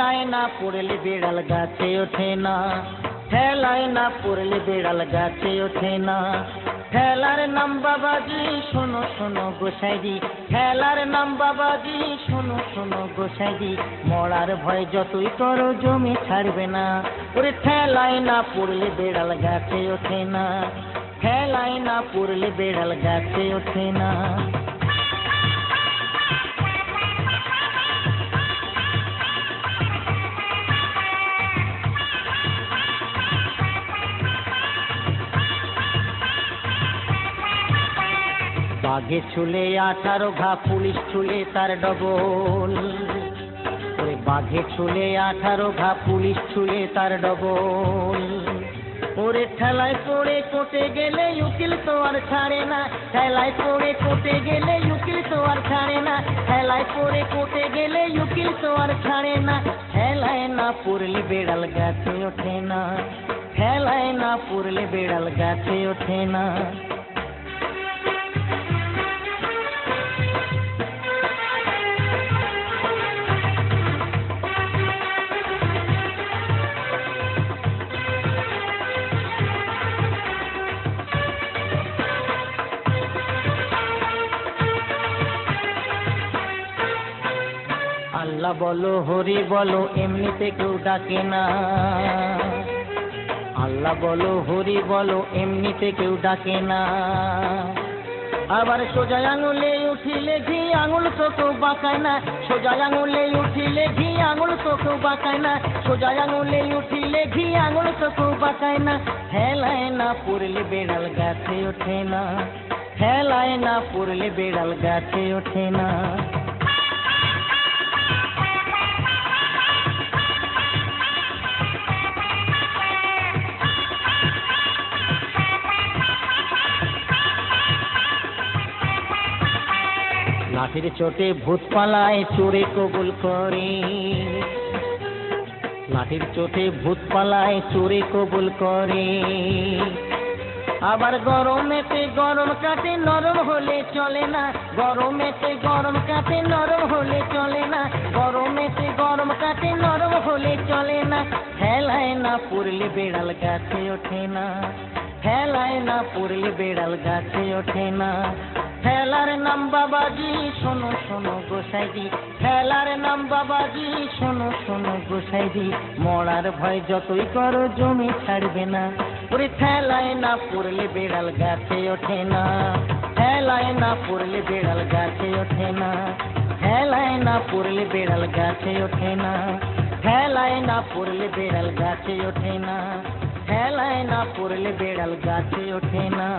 ঠেলায় না পড়লে বিড়াল গাছে ওঠে না, ঠেলায় না পড়লে বিড়াল গাছে ওঠে না। ঠেলার নাম বাবাজি শোনো শোনো গোসাইজি, ঠেলার নাম বাবাজি শোনো শোনো গোসাইজি, মরার ভয় যতই করো জমি ছাড়বে না। ওরে ঠেলায় না পড়লে বিড়াল গাছে ওঠে না, ঠেলায় না পড়লে বিড়াল গাছে ওঠে না। বাঘে ছুলে 18 ঘা, পুলিশ ছুলে তার ডবল। ওই বাঘে ছুলে 18 ঘা, পুলিশ ছুলে তার ডবল। ওরে ঠেলায় পড়ে কোটে গেলে উকিল তো আর ছাড়ে না, ঠেলায় পড়ে কোটে গেলে উকিল তো আর ছাড়ে না, ঠেলায় পড়ে কোটে গেলে উকিল তো আর ছাড়ে না। ঠেলায় না পড়লে বিড়াল গাছে ওঠে না, ঠেলায় না পড়লে বিড়াল গাছে ওঠে না। আল্লাহ বলো হরি বলো এমনিতে কেউ ডাকে না, আল্লাহ বলো হরি বলো এমনিতে কেউ ডাকে না। আবার সোজা আঙুলে উঠিলে ঘি আঙুল তো কেউ বাঁকায় না, সোজা আঙুলে উঠিলে ঘি আঙুল তো কেউ বাঁকায় না, সোজা আঙুলে উঠিলে ঘি আঙুল তো কেউ বাঁকায় না। ঠেলায় না পড়লে বিড়াল গাছে ওঠে না, ঠেলায় না পড়লে বিড়াল গাছে ওঠে না। লাঠির চোটে ভূত পালায় চোরে কবুল করে, লাঠির চোটে ভূত পালায় চোরে কবুল করে। আবার গরমেতে গরম কাটে নরম হলে চলে না, গরমেতে গরম কাটে নরম হলে চলে না, গরমেতে গরম কাটে নরম হলে চলে না। ঠেলায় না পড়লে বিড়াল গাছে ওঠে না, ঠেলায় না পড়লে বিড়াল গাছে ওঠে না। ঠেলার নাম বাবাজি শোনো শোনো গোসাইজি, ঠেলার নাম বাবাজি শোনো শোনো গোসাইজি, মরার ভয় যতই করো জমি ছাড়বে না। ওরে ঠেলায় না পড়লে বিড়াল গাছে ওঠে না, ঠেলায় না পড়লে বিড়াল গাছে ওঠে না, ঠেলায় না পড়লে বিড়াল গাছে ওঠে না, ঠেলায় না পড়লে বিড়াল গাছে ওঠে না, ঠেলায় না পড়লে বিড়াল গাছে ওঠে না।